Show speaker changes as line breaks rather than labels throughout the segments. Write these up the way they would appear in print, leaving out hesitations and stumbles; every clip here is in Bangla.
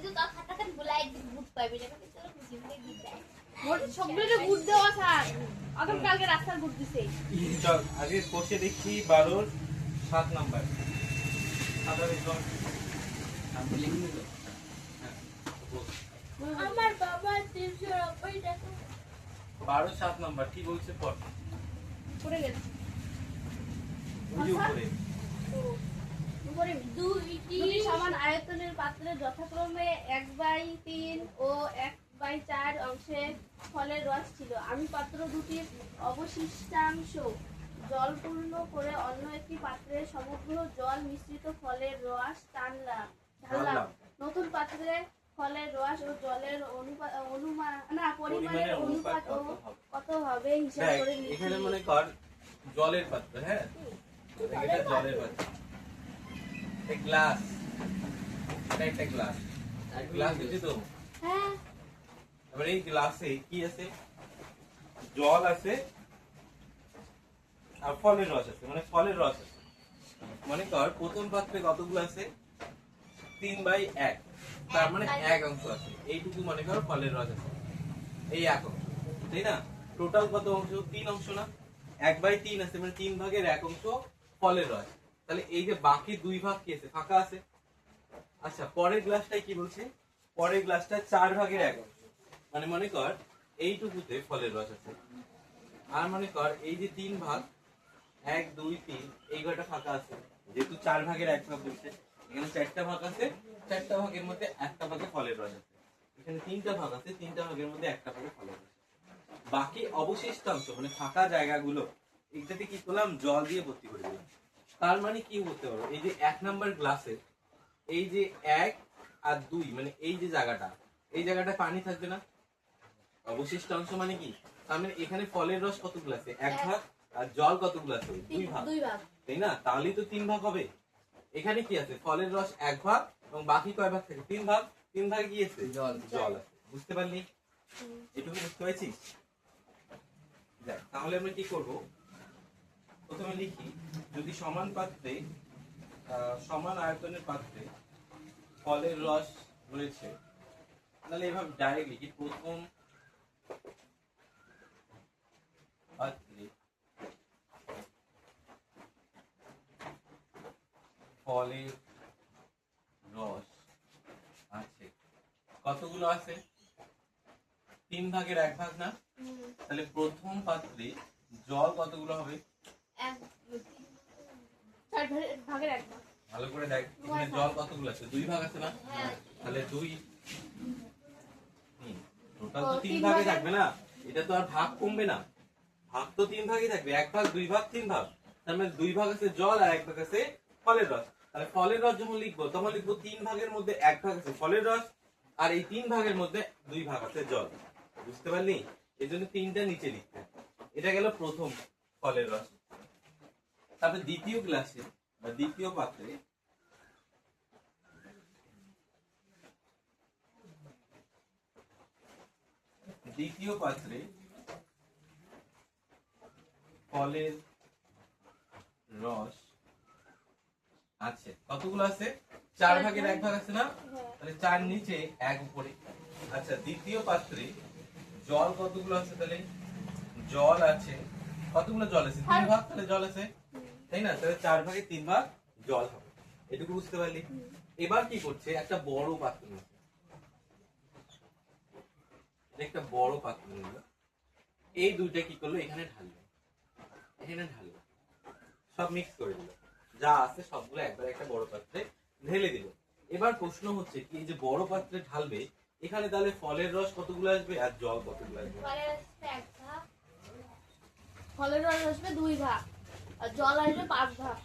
কিন্তু তো খাতাতে বলাই গুড পাইবে না কিন্তু খুশি হয়ে দিতে
মোটে সবগুলো গুড দেওয়া স্যার আদম কালকে রাস্তার গুড দিছে
চল আগে কোষে দেখি 12 7 নাম্বার আদারে চল আমি লিখে নিব
আমার বাবা 390 টাকা
12 7 নাম্বার কি বলছে পড়
পড়ে গেছে
ওই উপরে
উপরে
দুইটি
দুটি সমান আয়তনের পাত্রে যথাক্রমে 1/3 ও 1/4 অংশে ফলের রস ছিল। আমি পাত্র দুটির অবশিষ্টাংশ জলপূর্ণ করে অন্য একটি পাত্রে সমগ্র জল মিশ্রিত ফলের রস ঢাললাম। নতুন পাত্রে ফলের রস ও জলের পরিমাণের অনুপাত কত হবে হিসাব করে লিখি।
এখানে মনে কর জলের পাত্র হ্যাঁ এটা জলের পাত্র এক গ্লাস এটা একটা গ্লাস গ্লাস দিছি তো
হ্যাঁ
এবার এই গ্লাসে কি আছে জল আছে আর ফলের রস আছে মানে ফলের রস আছে মনে কর প্রথম পাত্রে কতগুলো আছে 3/1 তার মানে 1 অংশ আছে এইটুকু মনে কর ফলের রস আছে এই 1 অংশ তাই না টোটাল কত অংশ 3 অংশ না 1/3 আছে মানে 3 ভাগের 1 অংশ ফলের রস তাহলে এই যে বাকি 2 ভাগ কি আছে ফাঁকা আছে আচ্ছা পরের গ্লাসটাই কি বলছে পরের গ্লাসটা 4 ভাগের 1 অংশ মানে মনে কর এইটুকুতে ফলের রস আছে আর মনে কর এই যে 3 ভাগ 1 2 3 এই ঘরটা ফাঁকা আছে যেহেতু 4 ভাগের 1 ভাগ বলছে এখানে 4টা ভাগ আছে 4টা ভাগের মধ্যে একটা ভাগে ফলের রস আছে এখানে 3টা ভাগ আছে 3টা ভাগের মধ্যে একটা ভাগে ফলের রস বাকি অবশিষ্টাংশ মানে ফাঁকা জায়গাগুলো এইটাতে কি করলাম জল দিয়ে ভর্তি করে দিলাম তার মানে কি হতে পারে এই যে 1 নাম্বার গ্লাসে এই যে 1 আর 2 মানে এই যে জায়গাটা এই জায়গাটা পানি থাকবে না অবশিষ্টাংশ মানে কি তার মানে এখানে ফলের রস কতগুলো আছে 1 ভাগ আর জল কতগুলো আছে 2 ভাগ তাই না তাহলেই তো 3 ভাগ হবে এখানে কি আছে ফলের রস 1 ভাগ এবং বাকি কয় ভাগ থাকে 3 ভাগ 3 ভাগে কি আছে জল জল আছে বুঝতে পারলি এটুকু বুঝতে পারছিস দেখ তাহলে আমরা কি করব প্রথমে লিখি যদি সমান পাত্রে সমান আয়তনের পাত্রে ফলের রস রয়েছে তাহলে এভাবে ডাইরেক্ট লিখি প্রথম পাত্রে ফলের রস আছে কতগুলো আছে 3 ভাগের 1 ভাগ না তাহলে প্রথম পাত্রে জল কতগুলো হবে
4 ভাগের 1 ভাগ
ভালো করে দেখ এখানে জল কতগুলো আছে 2 ভাগ আছে না তাহলে 2 টোটাল তো 3 ভাগে থাকবে না এটা তো আর ভাগ কমবে না ভাগ তো 3 ভাগই থাকবে 1 ভাগ 2 ভাগ 3 ভাগ তার মানে 2 ভাগ আছে জল আর 1 ভাগ আছে ফলের রস তাহলে ফলের রস যখন লিখবো তখন লিখবো 3 ভাগের মধ্যে 1 ভাগ আছে ফলের রস আর এই 3 ভাগের মধ্যে 2 ভাগ আছে জল বুঝতে পারলি এজন্য 3টা নিচে লিখতে এটা গেল প্রথম ফলের রস তারপরে দ্বিতীয় গ্লাসে বা দ্বিতীয় পাত্রে ফলের রস আছে কতগুলো আছে 4 ভাগের 1 ভাগ আছে না তাহলে 4 নিচে 1 উপরে আচ্ছা দ্বিতীয় পাত্রে জল কতগুলো আছে তাহলে জল আছে কতগুলো জল আছে 3 ভাগ তাহলে জল আছে তাই না তাহলে 4 ভাগে 3 ভাগ জল হবে এটুকু বুঝতে পারলি এবার কি করছে একটা বড় পাত্র নিচ্ছে একটা বড় পাত্র নিল এই দুইটা কি করলো এখানে ঢাললো সব মিক্স করে দিল যা আছে সবগুলো একবার একটা বড় পাত্রে ঢেলে দিল এবার প্রশ্ন হচ্ছে কি এই যে বড় পাত্রে ঢালবে এখানে তাহলে ফলের রস কতগুলো আসবে আর জল কতগুলো আসবে
ফলের রস আসবে 2 ভাগ আর জল আসবে 5 ভাগ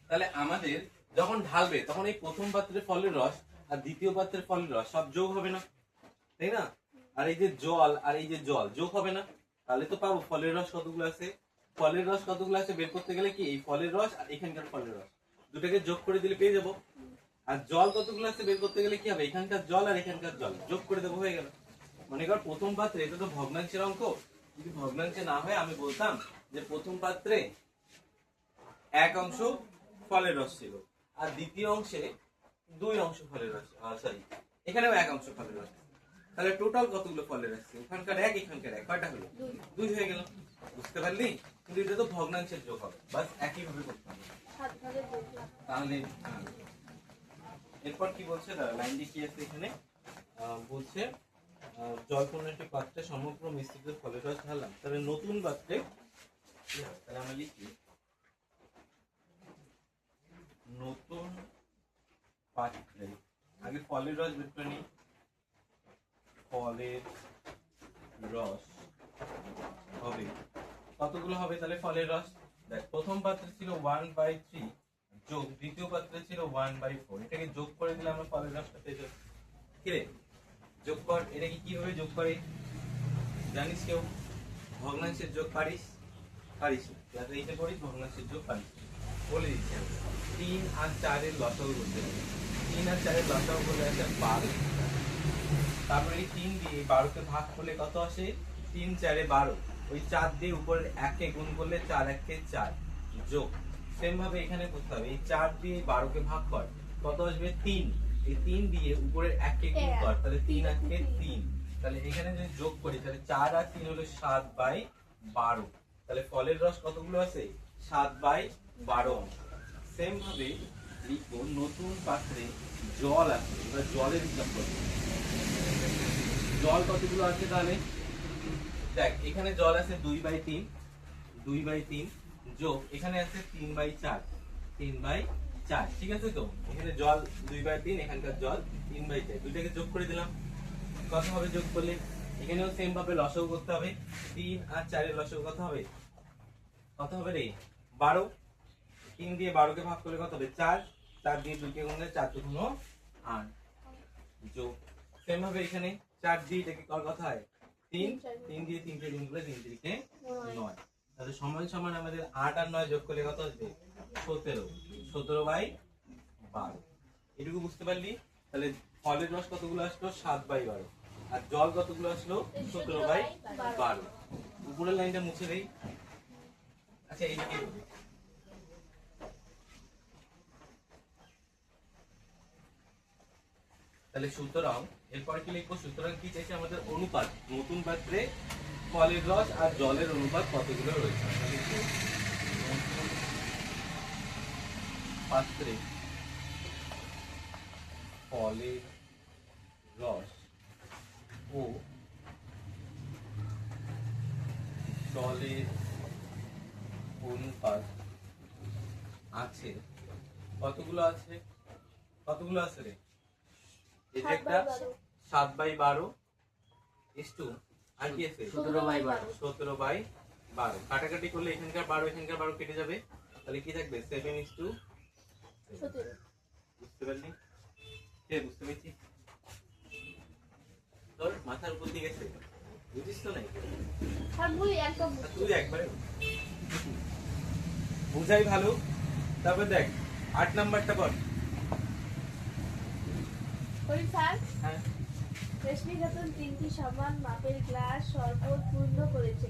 তাহলে আমাদের যখন ঢালবে তখন এই প্রথম পাত্রে ফলের রস আর দ্বিতীয় পাত্রের ফলের রস সব যোগ হবে না তাই না আর এই যে জল আর এই যে জল যোগ হবে না তাহলে তো পাবো ফলের রস কতগুলো আছে বের করতে গেলে কি এই ফলের রস আর এখানকার ফলের রস দুটাকে যোগ করে দিলে পেয়ে যাবো আর জল কতগুলো আছে বের করতে গেলে কি হবে এখানকার জল আর এখানকার জল যোগ করে দেবো হয়ে গেল মনে কর প্রথম পাত্রে এটা তো ভগ্নাংশের অঙ্ক যদি ভগ্নাংশে না হয় আমি বলতাম যে প্রথম পাত্রে 1 অংশ ফলের রস ছিল আর দ্বিতীয় অংশে 2 অংশ ফলের রস সরি এখানেও এক অংশ ফলের রস আছে। তাহলে টোটাল কতগুলো ফলের আসছে? ওখানকার এক, এখানকার এক, কয়টা হলো? 2 হয়ে গেল। বুঝতে পারলি? কিন্তু এটা তো ভগ্নাংশের যোগ হবে, বাস একই ভাবে করতে হবে।
7 ভাগে যোগ।
তাহলে এরপর কি বলছে? লাইনটি কি আছে এখানে? বলছে জলপূর্ণ একটি পাত্রে সমগ্র মিশ্রিত ফলের রস ঢাললাম। তাহলে নতুন পাত্রে কি হবে? তাহলে আমরা লিখি নতুন পাত্রে, আগে ফলের রস বের করে নিই। ফলের রস হবে কতগুলো হবে? তাহলে ফলের রস দেখ, প্রথম পাত্রে ছিল 1/3 যোগ দ্বিতীয় পাত্রে ছিল 1/4, এটাকে যোগ করে দিলে আমরা ফলের রসটা পেয়ে যাবো। কি রে, যোগ কর। এটাকে কিভাবে যোগ করে জানিস কেউ? ভগ্নাংশের যোগ পারিস? পারিস না? যাতে এইটা করিস, ভগ্নাংশের যোগ পারিস। বলে দিচ্ছি আমি, 3 আর 4 এর লসাগু করতে হবে। 3 আর 4 এর লসাগু করলে আসে 12। তারপরে এই 3 দিয়ে 12 কে ভাগ করলে কত আসে? 3 4 এ 12। ওই 4 দিয়ে উপরের 1 কে গুণ করলে 4 1 কে 4 যোগ। সেম ভাবে এখানে করতে হবে, এই 4 দিয়ে 12 কে ভাগ কর, কত আসবে? 3। এই 3 দিয়ে উপরের 1 কে গুণ কর, তাহলে 3 1 কে 3। তাহলে এখানে যদি যোগ করি তাহলে 4 আর 3 হলো 7/12। তাহলে ফলের রস কতগুলো আছে? 7/12 অংশ। সেম ভাবে লিখবো নতুন পাত্রে জল আছে, এবার জলের হিসাব করবো। জল কতগুলো আছে? তাহলে দেখ, এখানে জল আছে 2/3 যোগ এখানে আছে 3/4, ঠিক আছে তো? এখানে জল 2/3, এখানকার জল 3/4, দুইটাকে যোগ করে দিলাম। কত হবে যোগ করলে? এখানেও সেম ভাবে লসাগু করতে হবে। 3 আর 4 এর লসাগু কত হবে? কত হবে রে? 12। 3 দিয়ে 12 কে ভাগ করলে কত হবে? 4। 4 দিয়ে 2 কে গুণ করলে 4 2 গুণ 8 যোগ। সেম ভাবে এখানে 4 দিয়ে এটাকে কর, কত হয়? 3। 3 দিয়ে 3 কে গুণ করলে 3 3 কে 9। তাহলে সমান সমান আমাদের 8 আর 9 যোগ করলে কত আসবে? 17। 17/12। এটুকু বুঝতে পারলি? তাহলে ফলের রস কতগুলো আসলো? 7/12। আর জল কতগুলো আসলো? 17/12। উপরের লাইনটা মুছে দেই। আচ্ছা, এইদিকে তাহলে সুতরাং এরপরে কি লিখবো? সুতরাং কি চাইছে আমাদের? অনুপাত। নতুন পাত্রে ফলের রস আর জলের অনুপাত কতগুলো রয়েছে? নতুন পাত্রে ফলের রস ও জলের অনুপাত আছে কতগুলো? আছে কতগুলো আছে রে? এই যে একটা 7/12 ইস্টু আর কি আছে? 17/12। কাটাকাটি করলে এখানকার 12 এখানকার 12 কেটে যাবে, তাহলে কি থাকবে? 7:17। বুঝতে পারলি? কে বুঝতে পেরেছি? তোর মাথার উপর দিয়ে গেছে, বুঝিস তো নাই? তুই একবারে বুঝাই ভালো। তারপর দেখ 8 নাম্বারটা পড়। হ্যাঁ,
রেশমি খাতুন 3টি সমান মাপের গ্লাস শরবত পূর্ণ করেছে।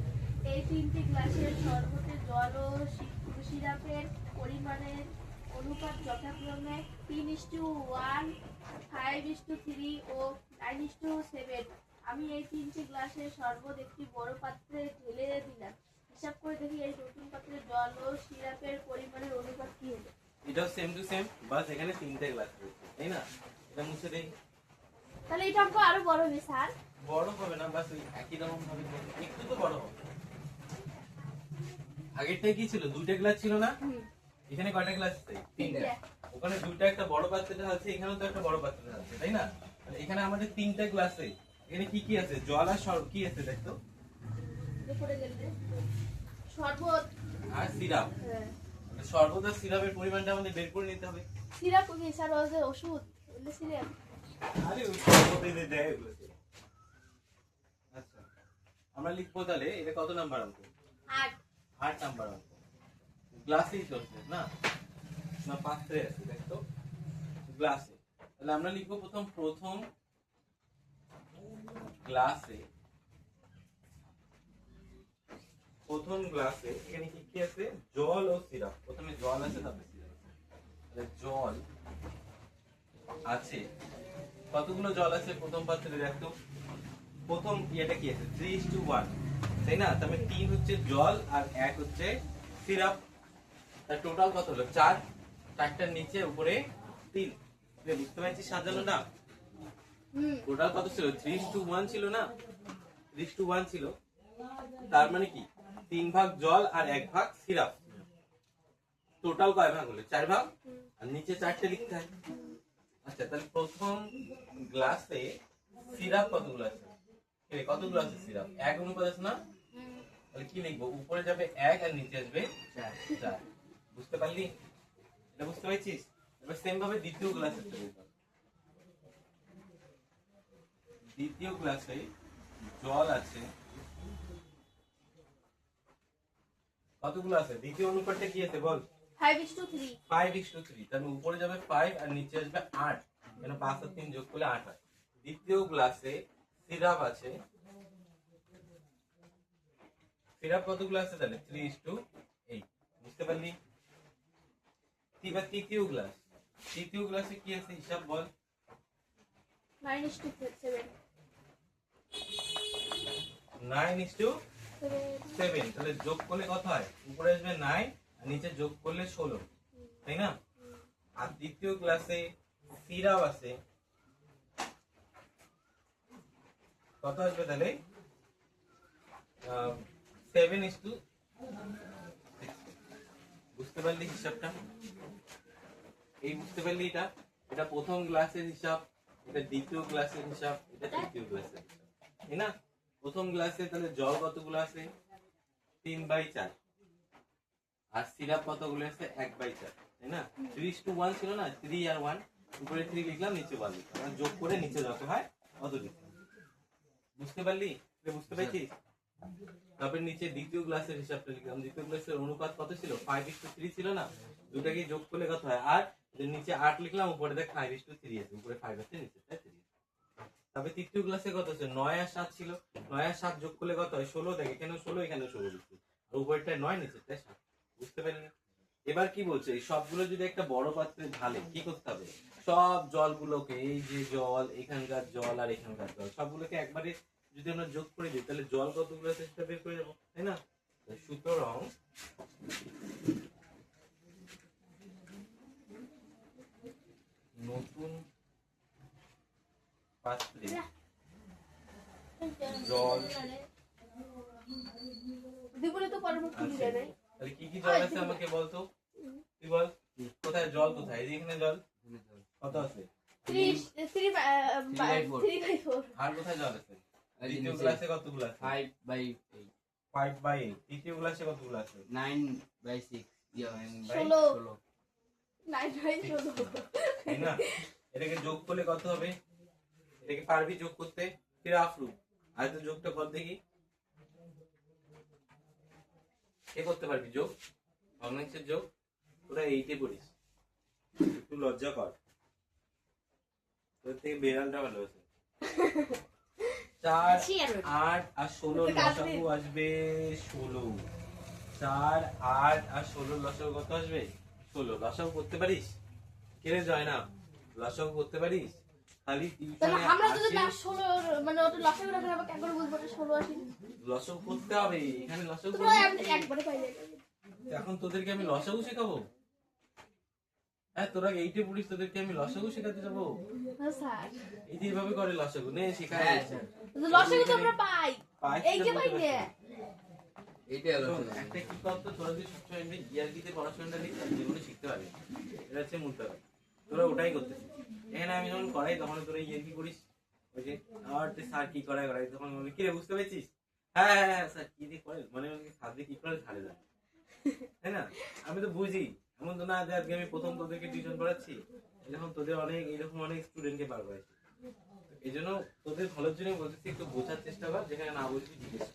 এই 3টি গ্লাসের শরবতে জল ও সিরাপের পরিমাণের অনুপাত যথাক্রমে 3:1, 5:3 ও 9:7। আমি এই 3টি গ্লাসের শরবত একটি বড় পাত্রে ঢেলে দিলাম। হিসাব করে দেখি এই নতুন পাত্রে জল ও সিরাপের পরিমাণের অনুপাত কি হবে?
এটাও সেম টু সেম, বাস এখানে 3টে গ্লাস রয়েছে, তাই না? এটা মুছে দেই।
তাহলে এটা অঙ্ক আরো বড় হবে স্যার।
বড় হবে না, বাস ওই একই রকম ভাবে একটু তো বড় হবে। আগেরটাই কি ছিল? 2টে গ্লাস ছিল না? এখানে কয়টা গ্লাস আছে? 3টে। ওখানে 2টা একটা বড় পাত্রে আছে, এখানেও তো একটা বড় পাত্রে আছে, তাই না? তাহলে এখানে আমাদের 3টে গ্লাসে এখানে কি কি আছে? জল আর শরবত কি আছে দেখতো?
শরবত
আর সিরাপ। শরবত আর সিরাপের পরিমাণটা আমাদের বের করে নিতে হবে।
সিরাপ কি স্যার? ওই যে ওষুধ, ওটা সিরাপ।
আরে ওই শরবতে দিয়ে দেয় এগুলো। আচ্ছা, আমরা লিখবো তাহলে এটা কত নাম্বার অঙ্ক? 8 নাম্বার অঙ্ক। গ্লাসেই চলছে না, না পাত্রে আছে দেখতো? গ্লাসে। তাহলে আমরা লিখবো প্রথম গ্লাসে এখানে কি কি আছে? জল ও সিরাপ। প্রথমে জল আছে, তারপরে সিরাপ। জল আছে কতগুলো জল আছে প্রথম পাত্রে দেখতো? প্রথম ইয়েটা কি আছে? 3:1, তাই না? তার মানে 3 হচ্ছে জল আর 1 হচ্ছে সিরাপ। তার টোটাল কত হলো? 4। 4টার নিচে উপরে 3। বুঝতে পারছিস সাজানোটা? টোটাল কত ছিল? 3:1 ছিল না? 3:1 ছিল। তার মানে কি 3 ভাগ জল আর 1 ভাগ সিরাপ। টোটাল কয় ভাগ হলো? 4 ভাগ। আর নিচে 4টে লিখতে হয়। আচ্ছা, তাহলে প্রথম গ্লাসে সিরাপ কতগুলো আছে? কতগুলো আছে সিরাপ? 1 অনুপাত আছে না? তাহলে কি লিখবো? উপরে যাবে 1 আর নিচে আসবে 4। বুঝতে পারলি? এটা বুঝতে পারছিস? এবার সেম ভাবে দ্বিতীয় গ্লাসে দ্বিতীয় গ্লাসে জল আছে কতগুলো আছে? দ্বিতীয় অনুপাতটা কি আছে বল?
5:3।
5:3। তাহলে উপরে যাবে 5 আর নিচে আসবে 8। কেন 5 আর 3 যোগ করলে 8 হয়। দ্বিতীয় গ্লাসে সিরাপ আছে। সিরাপ কতগুলো আছে তাহলে? 3:8। বুঝতে পারলি? এবার তৃতীয় গ্লাস। তৃতীয় গ্লাসে কি আছে হিসাব বল?
9:7।
9:7। তাহলে যোগ করলে কত হয়? উপরে আসবে 9 আর নিচে যোগ করলে 16, তাই না? আর দ্বিতীয় ক্লাসে সিরাপ আছে কত আসবে তাহলে? 7:6। বুঝতে পারলি হিসাবটা? এই বুঝতে পারলি? এটা এটা প্রথম ক্লাসের হিসাব, এটা দ্বিতীয় ক্লাসের হিসাব, এটা তৃতীয় ক্লাসের হিসাব, তাই না? প্রথম ক্লাসে তাহলে জল কতগুলো আছে? 3/4। আর সিরাপ কতগুলো আছে? 1/4, তাই না? 3:1 ছিল না? 3 আর 1, উপরে 3 লিখলাম, নিচে 1 লিখলাম, মানে যোগ করে নিচে যত হয় তত লিখলাম। বুঝতে পারলি? বুঝতে পারছিস? তারপরে নিচে দ্বিতীয় ক্লাসের হিসাবটা লিখলাম। দ্বিতীয় ক্লাসের অনুপাত কত ছিল? 5:3 ছিল না? দুটাকে যোগ করলে কত হয়? আর নিচে 8 লিখলাম, উপরে দেখ 5:3 আছে, উপরে 5 আছে, নিচে 3। তবে তৃতীয় ক্লাসে কত আছে? 9 আর 7 ছিল। 9 আর 7 যোগ করলে কত হয়? 16। দেখ এখানে 16, এখানে 16 লিখছি, আর উপরেরটায় 9, নিচেরটায় 7। বুঝতে পারলি? এবার কি বলছে? এই সবগুলো যদি একটা বড় পাত্রে ঢালে কি করতে হবে? সব জলগুলোকে, এই যে জল, এখানকার জল আর এখানকার জল, সবগুলোকে একবারে যদি আমরা যোগ করে দিই তাহলে জল কতগুলো আছে সেটা বের করে যাবো, তাই না? সুতরাং নতুন পাত্রে জল
দিবলে তো পরবর্তী
আছে।
দিবে না।
তাহলে কি কি জল আছে আমাকে বলতো? তুই বল, কোথায় জল? কোথায়? এই যে এখানে জল কত আছে?
3/4।
আর কোথায় জল আছে? দ্বিতীয় গ্লাসে কতগুলো আছে?
5/8।
5/8। তৃতীয় গ্লাসে কতগুলো আছে?
9/6।
16। 9/16।
তাই না? এটাকে যোগ করলে কত হবে? এটাকে পারবি যোগ করতে? ফির আফরু আর তো যোগটা কর দেখি। কে করতে পারবি যোগ? ভগ্নাংশের যোগ? তোরা 8-এ পড়িস, একটু লজ্জা কর। তোর থেকে বেড়ালটা ভালো আছে। 4, 8 আর 16 লসাগু আসবে 16। 4, 8 আর 16 লসাগু কত আসবে? 16। লসাগু করতে পারিস? কেড়ে যায় না? লসাগু করতে পারিস? খালি
তাহলে
টিউশনে
আমরা যদি না 16 মানে ওটা লসাগু রাখলে আমরা কেমন বুঝবো এটা 16 আসে?
লসাগু করতে হবে। এখানে লসাগু
তো একবারে পাই যাবে।
এখন তোদেরকে আমি লসাগু শেখাবো? হ্যাঁ, তোরা 8-এ পড়িস, তোদেরকে আমি লসাগু শেখাতে যাবো?
হ্যাঁ স্যার।
এই যে এইভাবে করে লসাগু নে শেখায়।
হ্যাঁ স্যার,
লসাগু তো আমরা পাই।
পাই
এই যে পাই না।
এইটাই হলো
শোন, একটা কি করতো, তোরা যদি সবসময় এমনি ইয়ার্কিতে পড়াশোনাটা লিখতে জীবনে শিখতে পারবি। এটা হচ্ছে মূল ব্যাপার। তোরা ওটাই করতেছিস। এখানে আমি যখন করাই তখন তোরা ইয়ার্কি করিস, ওই যে আর স্যার কি করাই তখন বলি কি রে বুঝতে পেরেছিস? হ্যাঁ হ্যাঁ হ্যাঁ স্যার কি দিয়ে করে, মানে স্যার দিয়ে কি করে ছাড়ে যায়, তাই না? আমি তো বুঝি, এমন তো না যে আজকে আমি প্রথম তোদেরকে টিউশন পড়াচ্ছি, যখন তোদের অনেক এরকম অনেক স্টুডেন্টকে পার করাইছি। এই জন্য তোদের ভালোর জন্য বলতেছি, একটু বোঝার চেষ্টা কর, যেখানে না বুঝবি জিজ্ঞেস।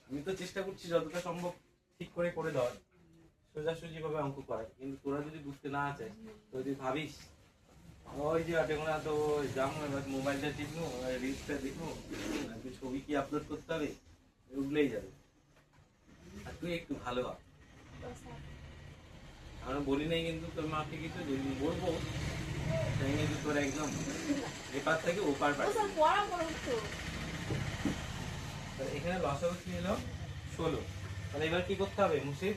আমি তো চেষ্টা করছি যতটা সম্ভব ঠিক করে করে দেওয়ার, সোজাসুজি ভাবে অঙ্ক করার, কিন্তু তোরা যদি বুঝতে না চাস, তো যদি ভাবিস ওই যে এখন তো যাবো মোবাইলটা টিপবো, রিলসটা দেখবো, ছবি কি আপলোড করতে হবে, উঠলেই যাবে। আর তুই একটু ভালো হ। আমরা বলি নাই কিন্তু তোর মাকে কিছু বলবো, ভেঙে দিতে পারে একদম এপার থেকে ওপার
ও
পার
স্যার পড়া পড়া তো
এখানে লসাগু কি হলো 16 তাহলে এবার কি করতে হবে মুশিদ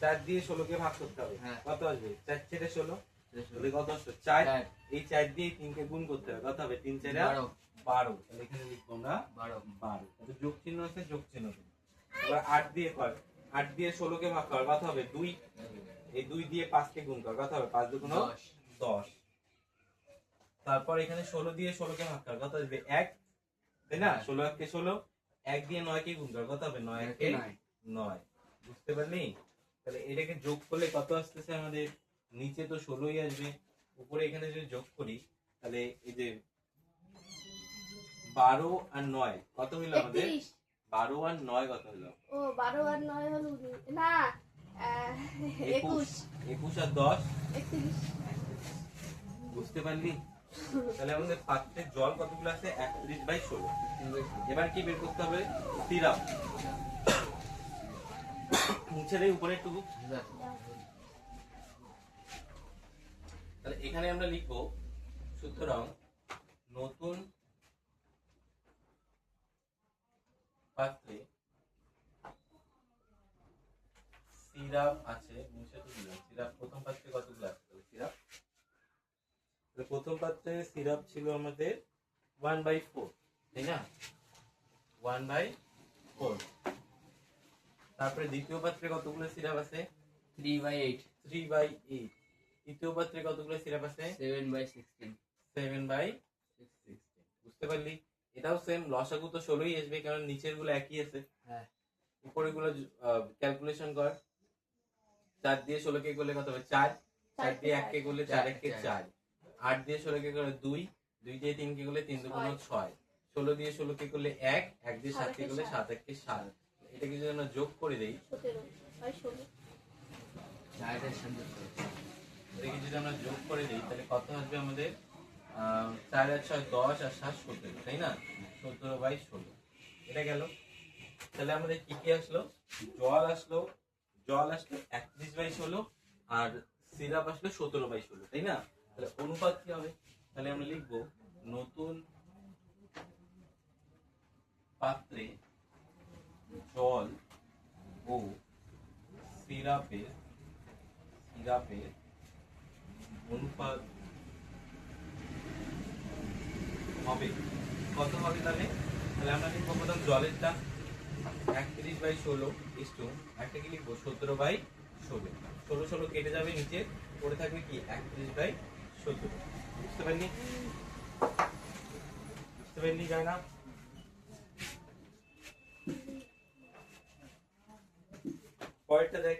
4 দিয়ে 16 কে ভাগ করতে হবে
হ্যাঁ।
কত আসবে 4 ছেড়ে 16
16
তাহলে কত আসবে 4
4
এই 4 দিয়ে 3 কে গুণ করতে হবে কত হবে 3 4
12
12 তাহলে এখানে লিখবো আমরা
12
12 তাহলে যোগ চিহ্ন আছে যোগ চিহ্ন দেব। এবার 8 দিয়ে কর 8 দিয়ে 16 কে ভাগ কর কত হবে 2 এই 2 দিয়ে 5 কে গুণ কর কত হবে 5 2
10
10 তারপর এখানে 16 দিয়ে 16 কে ভাগ কর কত আসবে 1 তাই না 16 1 কে 16 1 দিয়ে 9 কে গুণ কর কত হবে 9 1 কে 9 বুঝতে পারলি তাহলে এটাকে যোগ করলে কত আসতেছে আমাদের নিচে তো 16ই আসবে উপরে এখানে যদি যোগ করি তাহলে এই যে 12 আর 9 কত হলো আমাদের
31
12 আর 9 কত হলো
ও 12 আর 9 হলো না 21
21 আর 10
31
বুঝতে পারলি তাহলে আমাদের পাত্রে জল কতগুলো আছে 31/16 এবার কি বের করতে হবে সিরাপ মুছে দেই উপরে একটু তাহলে এখানে আমরা লিখবো সুতরাং নতুন পাত্রে সিরাপ আছে মুছে তো দিলাম সিরাপ প্রথম পাত্রে কতগুলো আছে সিরাপ প্রথম পাত্রে সিরাপ ছিল আমাদের 1/4 তাই না 1/4 তারপরে দ্বিতীয় পাত্রে কতগুলো সিরাপ আছে
3/8
3/8 তৃতীয় পাত্রে কতগুলো সিরাপ আছে
7/16
7/16 বুঝতে পারলি এটাও সেম লসাগু তো 16ই আসবে কারণ নিচের গুলো একই আছে
হ্যাঁ
উপরের গুলো ক্যালকুলেশন কর 4 দিয়ে 16 কে করলে কত হবে 4 4 দিয়ে 1 কে করলে 4 1 কে 4 8 দিয়ে 16 কে করলে 2 2 দিয়ে 3 কে করলে 3 2 গুণ 6 16 দিয়ে 16 কে করলে 1 1 দিয়ে 7 কে করলে 7 1 কে 7 এটাকে যদি আমরা যোগ করে দেই
17 আর 16
চারটার সাথে
এটাকে যদি আমরা যোগ করে দেই তাহলে কত আসবে আমাদের 4 আর 6 10 আর 7 17 তাই না 17/16 এটা গেল তাহলে আমাদের কি কি আসলো জল আসলো 31/16 আর সিরাপ আসলো 17/16 তাই না তাহলে অনুপাত কি হবে তাহলে আমরা লিখব নতুন পাত্রে জল ও সিরাপের অনুপাত হবে কত হবে তাহলে আমরা লিখবো প্রথম জলেরটা 31/16 ইস্টু একটা কি লিখবো 17/16 16 কেটে যাবে নিচে পড়ে থাকবে কি 31/17 বুঝতে পারলি যায় না পরেরটা দেখ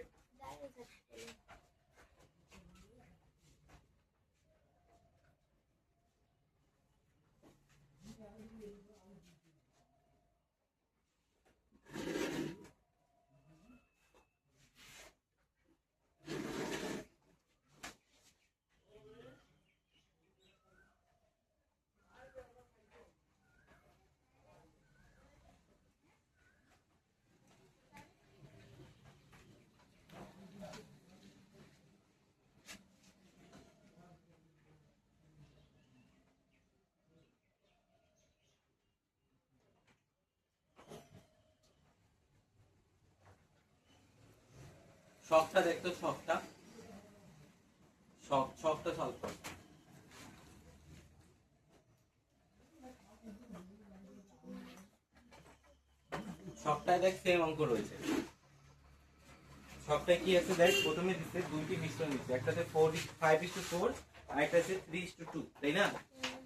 শখটা দেখতো শখটা সলভ কর শখটায় দেখ সেম অঙ্ক রয়েছে শখটায় কি আছে দেখ প্রথমে দিচ্ছে দুইটি মিশ্রণ দিচ্ছে একটাতে 5:4 আর একটা আছে 3:2 তাই না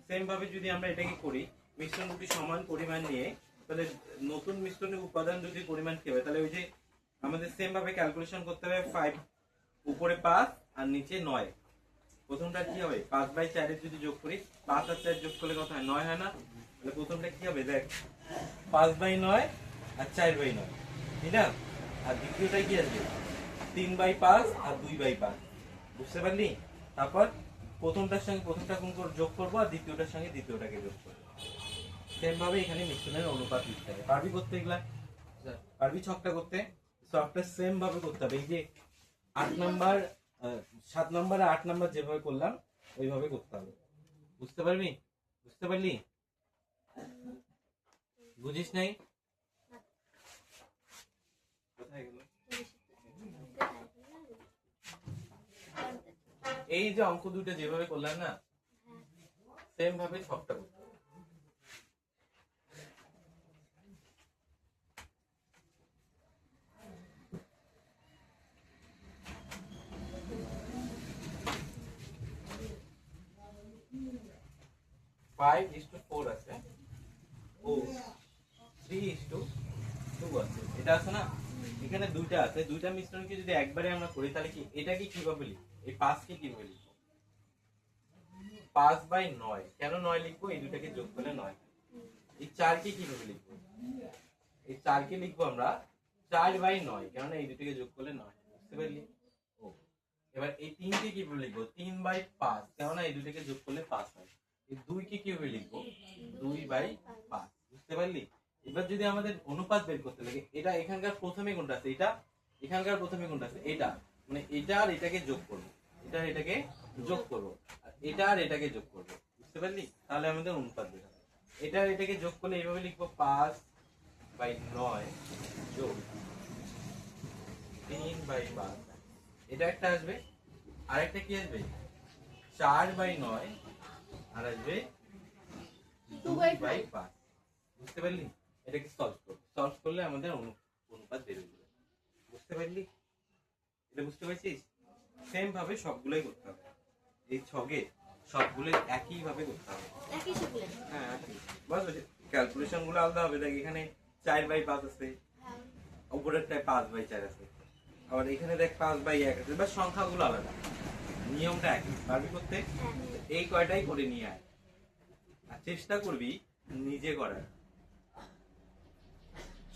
সেম ভাবে যদি আমরা এটাকে করি মিশ্রণ দুটি সমান পরিমাণ নিয়ে তাহলে নতুন মিশ্রণের উপাদান যদি পরিমাণ কি হবে তাহলে ওই যে আমাদের সেম ভাবে ক্যালকুলেশন করতে হবে 5 উপরে 5 আর নিচে 9 প্রথমটা কি হবে 5/4 এর যদি যোগ করি 5 আর 4 যোগ করলে কত হয় 9 হয় না তাহলে প্রথমটা কি হবে দেখ 5/9 আর 4/9 ঠিক না আর দ্বিতীয়টা কি আসবে 3/5 আর 2/5 বুঝতে পারলি তারপর প্রথমটার সঙ্গে প্রথমটা কোন করে যোগ করব আর দ্বিতীয়টার সঙ্গে দ্বিতীয়টাকে যোগ করব সেম ভাবে এখানে মিশ্রণের অনুপাত লিখতে হবে পারবি করতে এগুলা পারবি ছকটা করতে ছকটা সেম ভাবে করতে হবে এই যে 8 নাম্বার 7 নাম্বার আর 8 নাম্বার যেভাবে করলাম ওইভাবে করতে হবে। বুঝতে পারবি? বুঝতে পারলি? বুঝিস নাই? কোথায় গেল? এই যে অঙ্ক দুটো যেভাবে করলাম না, সেম ভাবে সবটা করতে হবে। ফাইভ ইস টু ফোর আছে, ও 3:2 আছে, এটা আছে না? এখানে দুইটা আছে, দুইটা মিশ্রণকে যদি একবারে আমরা করি তাহলে কি এটাকে কিভাবে লিখবো? এই 5 কে কিভাবে লিখবো? 5/9। কেন 9 লিখবো? এই দুটাকে যোগ করলে 9। এই 4 কে কিভাবে লিখবো? এই 4 কে লিখবো আমরা 4/9, কারণ এই দুটাকে যোগ করলে 9। বুঝতে পারলি? ও এবার এই 3 কে কিভাবে লিখবো? 3/5, কারণ এই দুটাকে যোগ করলে 5 হয়। এই 2 কে কিভাবে লিখবো? 2/5। বুঝতে পারলি? এবার যদি আমাদের অনুপাত বের করতে লাগে, এটা এখানকার প্রথমে কোনটা আছে? এটা এখানকার প্রথমে কোনটা আছে? এটা, মানে এটা আর এটাকে যোগ করব, এটা আর এটাকে যোগ করব, আর এটা আর এটাকে যোগ করব। বুঝতে পারলি? তাহলে আমাদের অনুপাত বের হবে। এটা আর এটাকে যোগ করলে এইভাবে লিখবো 5/9 যোগ 3/5। এটা একটা আসবে, আরেকটা কি আসবে? 4/9 আর আসবে 2/5। বুঝতে পারলি? এটাকে সলভ করলে আমাদের অনুপাত বের হয়ে যাবে। বুঝতে পারলি? এটা বুঝতে পারছিস? সেম ভাবে সবগুলোই করতে হবে। এই ছকে সবগুলো একই ভাবে করতে হবে।
একই শিখলেন?
হ্যাঁ একই। বাস ক্যালকুলেশন গুলো আলাদা হবে। দেখ এখানে 4/5 আছে, উপরেরটায় 5/4 আছে, আবার এখানে দেখ 5/1 আছে। বাস সংখ্যাগুলো আলাদা, নিয়মটা একই। পারবি করতে? এই কয়টাই করে নিয়ে আয়, আর চেষ্টা করবি নিজে করার।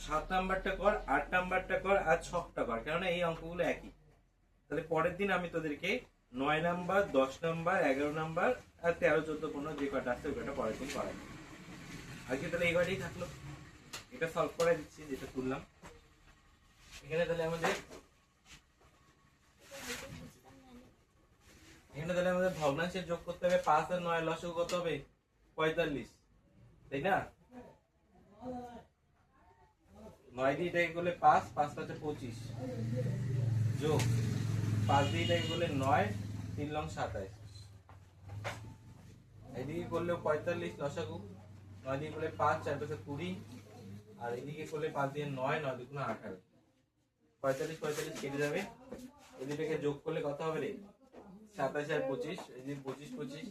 7 নাম্বারটা কর, 8 নাম্বারটা কর, আর 6টা কর, কেননা এই অঙ্কগুলো একই। তাহলে পরের দিন আমি তোদেরকে 9 নাম্বার, 10 নাম্বার, 11 নাম্বার আর 13, 14, 15 যে কটা আছে ওই কটা পরের দিন করাই। আজকে তাহলে এই কয়টাই থাকলো। এটা সলভ করে দিচ্ছি যেটা তুললাম। এখানে তাহলে আমাদের ভগ্নাংশের যোগ করতে হবে। 5 আর 9 লসাগু কত হবে? 45, তাই না? 9 দিয়ে এটাকে করলে 5, 5 5 25 যোগ 5 দিয়ে এটাকে করলে 9, 3 লং 27। এদিকে করলে 45 লসাগু, 9 দিয়ে করলে 5, 4 5 20, আর এদিকে করলে 5 দিয়ে 9, 9 2 18। 45 45 কেটে যাবে। এদিকে যোগ করলে কত হবে রে? 27 আর 25, এদিকে 25 25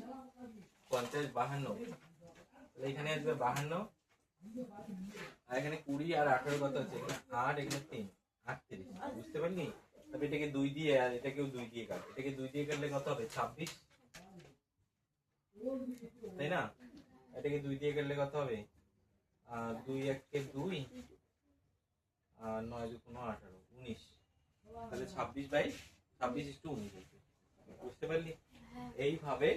50 52। তাহলে এখানে আসবে 52, আর এখানে 20 আর 18 কত আছে? এখানে 8, এখানে 3, 38। বুঝতে পারলি? তবে এটাকে 2 দিয়ে আর এটাকেও 2 দিয়ে কাট। এটাকে 2 দিয়ে কাটলে কত হবে? 26, তাই না? এটাকে 2 দিয়ে কাটলে কত হবে? 2 1 কে 2, আর 9 2 18, 19। তাহলে 26/26:19 হচ্ছে। বুঝতে পারলি? এইভাবে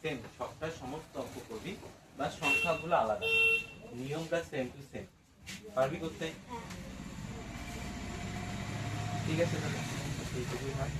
সেম সবটা সমস্ত অঙ্ক করবি, বা সংখ্যাগুলো আলাদা, নিয়মটা সেম টু সেম। পারবি করতে? ঠিক আছে তাহলে এইটুকুই হয়।